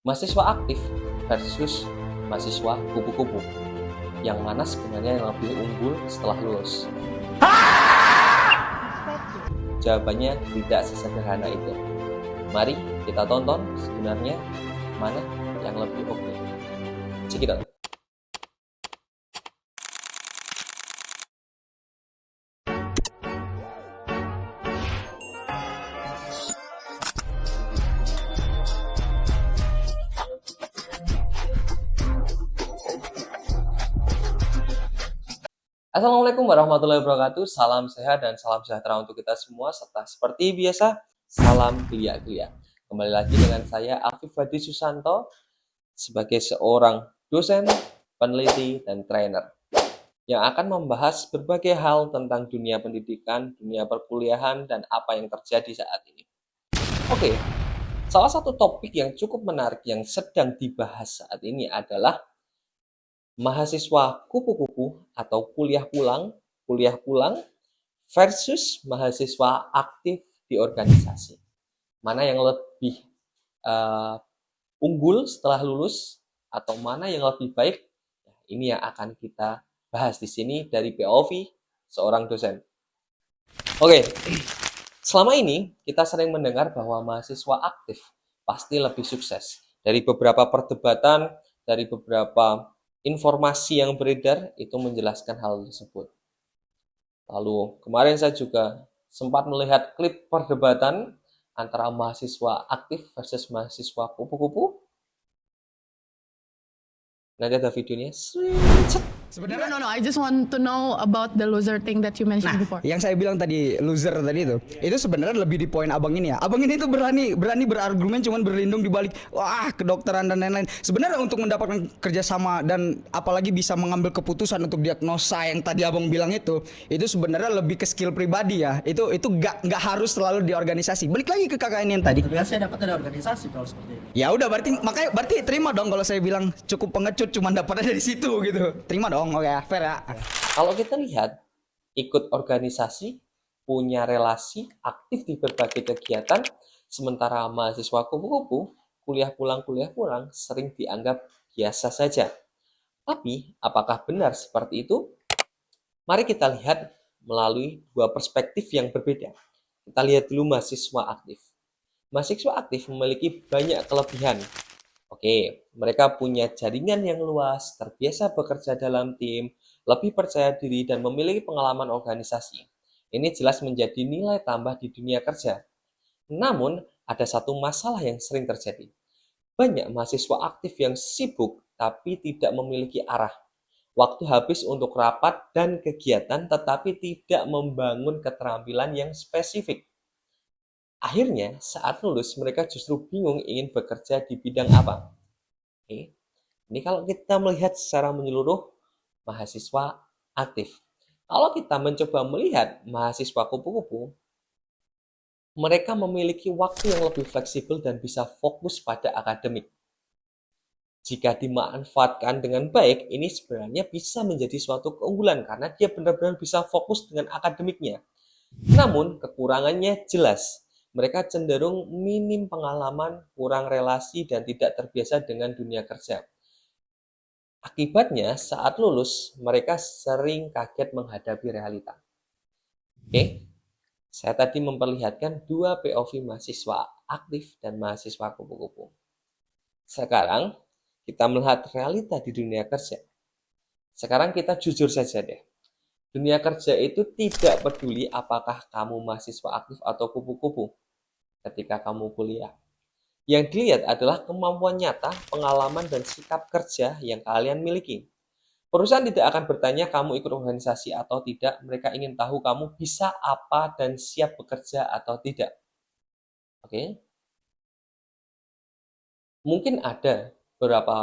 Mahasiswa aktif versus mahasiswa kupu-kupu. Yang mana sebenarnya yang lebih unggul setelah lulus? Jawabannya tidak sesederhana itu. Mari kita tonton sebenarnya mana yang lebih oke. Check it out. Assalamualaikum warahmatullahi wabarakatuh. Salam sehat dan salam sejahtera untuk kita semua. Serta seperti biasa, salam gelia-gelia. Kembali lagi dengan saya Afif Hadi Susanto sebagai seorang dosen, peneliti, dan trainer yang akan membahas berbagai hal tentang dunia pendidikan, dunia perkuliahan, dan apa yang terjadi saat ini. Oke, salah satu topik yang cukup menarik yang sedang dibahas saat ini adalah mahasiswa kupu-kupu atau kuliah pulang versus mahasiswa aktif di organisasi. Mana yang lebih unggul setelah lulus atau mana yang lebih baik? Ini yang akan kita bahas di sini dari POV seorang dosen. Oke, selama ini kita sering mendengar bahwa mahasiswa aktif pasti lebih sukses. Dari beberapa perdebatan, dari beberapa informasi yang beredar itu menjelaskan hal tersebut. Lalu kemarin saya juga sempat melihat klip perdebatan antara mahasiswa aktif versus mahasiswa kupu-kupu. Nanti ada videonya. Sebenarnya no, I just want to know about the loser thing that you mentioned before. Yang saya bilang tadi loser tadi itu sebenarnya lebih di poin abang ini ya. Abang ini tuh berani berargumen cuman berlindung di balik wah kedokteran dan lain-lain. Sebenarnya untuk mendapatkan kerjasama dan apalagi bisa mengambil keputusan untuk diagnosa yang tadi abang bilang itu sebenarnya lebih ke skill pribadi ya. Itu nggak harus selalu di organisasi. Balik lagi ke kakak ini yang tadi. Tapi saya dapat dari organisasi kalau seperti itu. Ya udah berarti terima dong kalau saya bilang cukup pengecut cuman dapatnya dari situ gitu. Terima dong. Oke, fair ya. Kalau kita lihat ikut organisasi, punya relasi, aktif di berbagai kegiatan, sementara mahasiswa kupu-kupu kuliah pulang sering dianggap biasa saja. Tapi apakah benar seperti itu? Mari kita lihat melalui dua perspektif yang berbeda. Kita lihat dulu mahasiswa aktif. Mahasiswa aktif memiliki banyak kelebihan. Oke, mereka punya jaringan yang luas, terbiasa bekerja dalam tim, lebih percaya diri, dan memiliki pengalaman organisasi. Ini jelas menjadi nilai tambah di dunia kerja. Namun, ada satu masalah yang sering terjadi. Banyak mahasiswa aktif yang sibuk tapi tidak memiliki arah. Waktu habis untuk rapat dan kegiatan tetapi tidak membangun keterampilan yang spesifik. Akhirnya, saat lulus, mereka justru bingung ingin bekerja di bidang apa. Oke. Ini kalau kita melihat secara menyeluruh mahasiswa aktif. Kalau kita mencoba melihat mahasiswa kupu-kupu, mereka memiliki waktu yang lebih fleksibel dan bisa fokus pada akademik. Jika dimanfaatkan dengan baik, ini sebenarnya bisa menjadi suatu keunggulan karena dia benar-benar bisa fokus dengan akademiknya. Namun, kekurangannya jelas. Mereka cenderung minim pengalaman, kurang relasi, dan tidak terbiasa dengan dunia kerja. Akibatnya, saat lulus, mereka sering kaget menghadapi realita. Oke, saya tadi memperlihatkan dua POV mahasiswa aktif dan mahasiswa kupu-kupu. Sekarang, kita melihat realita di dunia kerja. Sekarang kita jujur saja deh. Dunia kerja itu tidak peduli apakah kamu mahasiswa aktif atau kupu-kupu ketika kamu kuliah. Yang dilihat adalah kemampuan nyata, pengalaman, dan sikap kerja yang kalian miliki. Perusahaan tidak akan bertanya kamu ikut organisasi atau tidak, mereka ingin tahu kamu bisa apa dan siap bekerja atau tidak. Oke? Mungkin ada beberapa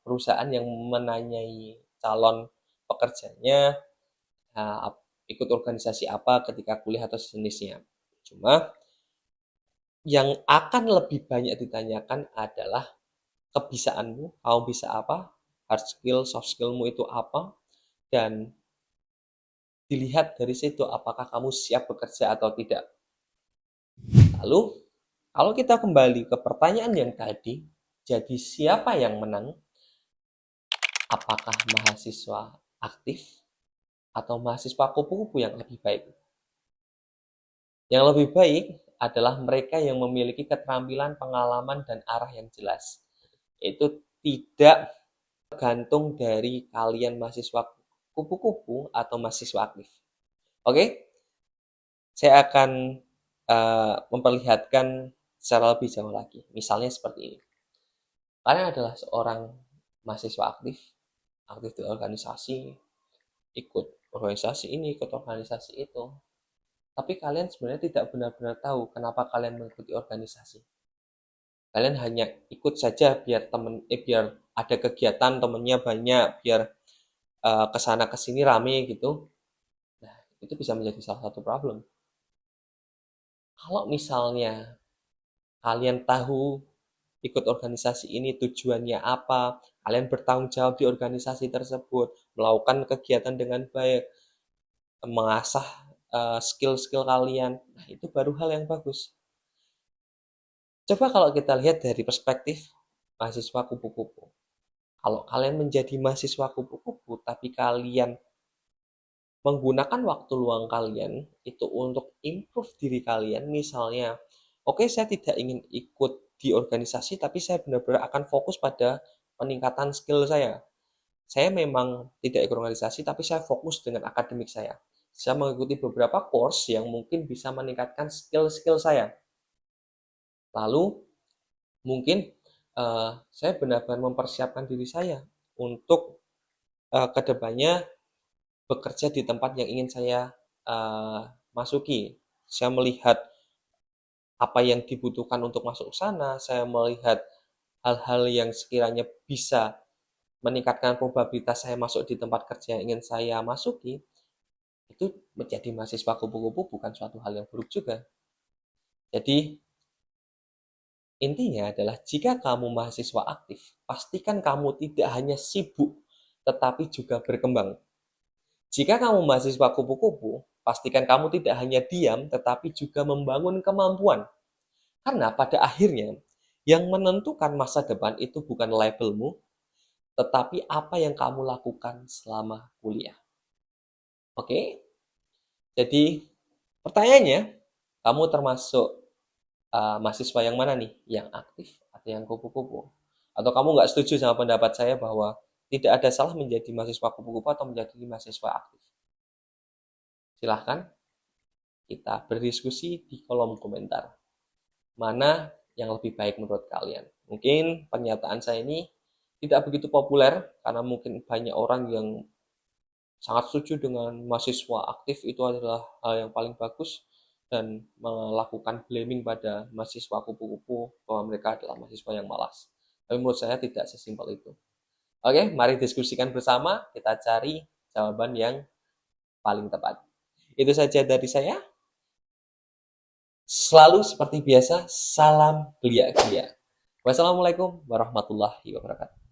perusahaan yang menanyai calon pekerjanya, ikut organisasi apa ketika kuliah atau sejenisnya. Cuma yang akan lebih banyak ditanyakan adalah kebisaanmu, kamu bisa apa, hard skill, soft skillmu itu apa, dan dilihat dari situ apakah kamu siap bekerja atau tidak. Lalu, kalau kita kembali ke pertanyaan yang tadi, Jadi siapa yang menang? Apakah mahasiswa aktif atau mahasiswa kupu-kupu yang lebih baik? Yang lebih baik adalah mereka yang memiliki keterampilan, pengalaman, dan arah yang jelas. Itu tidak tergantung dari kalian mahasiswa kupu-kupu atau mahasiswa aktif. Oke, saya akan memperlihatkan secara lebih jauh lagi. Misalnya seperti ini. Kalian adalah seorang mahasiswa aktif di organisasi, ikut organisasi ini, ikut organisasi itu. Tapi kalian sebenarnya tidak benar-benar tahu kenapa kalian mengikuti organisasi. Kalian hanya ikut saja biar biar ada kegiatan, temennya banyak, biar kesana kesini rame gitu. Nah, itu bisa menjadi salah satu problem. Kalau misalnya kalian tahu ikut organisasi ini tujuannya apa, kalian bertanggung jawab di organisasi tersebut, melakukan kegiatan dengan baik, mengasah skill-skill kalian, nah itu baru hal yang bagus. Coba kalau kita lihat dari perspektif mahasiswa kupu-kupu. Kalau kalian menjadi mahasiswa kupu-kupu, tapi kalian menggunakan waktu luang kalian itu untuk improve diri kalian, misalnya, oke, saya tidak ingin ikut di organisasi, tapi saya benar-benar akan fokus pada peningkatan skill saya. Saya memang tidak ikut organisasi, tapi saya fokus dengan akademik saya. Saya mengikuti beberapa course yang mungkin bisa meningkatkan skill-skill saya. Lalu, mungkin saya benar-benar mempersiapkan diri saya untuk kedepannya bekerja di tempat yang ingin saya masuki. Saya melihat apa yang dibutuhkan untuk masuk sana, saya melihat hal-hal yang sekiranya bisa meningkatkan probabilitas saya masuk di tempat kerja yang ingin saya masuki, itu menjadi mahasiswa kupu-kupu bukan suatu hal yang buruk juga. Jadi, intinya adalah jika kamu mahasiswa aktif, pastikan kamu tidak hanya sibuk, tetapi juga berkembang. Jika kamu mahasiswa kupu-kupu, pastikan kamu tidak hanya diam, tetapi juga membangun kemampuan. Karena pada akhirnya, yang menentukan masa depan itu bukan labelmu, tetapi apa yang kamu lakukan selama kuliah. Oke? Jadi, pertanyaannya, kamu termasuk mahasiswa yang mana nih? Yang aktif atau yang kupu-kupu? Atau kamu nggak setuju sama pendapat saya bahwa tidak ada salah menjadi mahasiswa kupu-kupu atau menjadi mahasiswa aktif? Silahkan kita berdiskusi di kolom komentar. Mana yang lebih baik menurut kalian? Mungkin pernyataan saya ini tidak begitu populer karena mungkin banyak orang yang sangat setuju dengan mahasiswa aktif itu adalah hal yang paling bagus dan melakukan blaming pada mahasiswa kupu-kupu bahwa mereka adalah mahasiswa yang malas. Tapi menurut saya tidak sesimpel itu. Oke, mari diskusikan bersama, kita cari jawaban yang paling tepat. Itu saja dari saya. Selalu seperti biasa, salam gelia-gelia. Wassalamualaikum warahmatullahi wabarakatuh.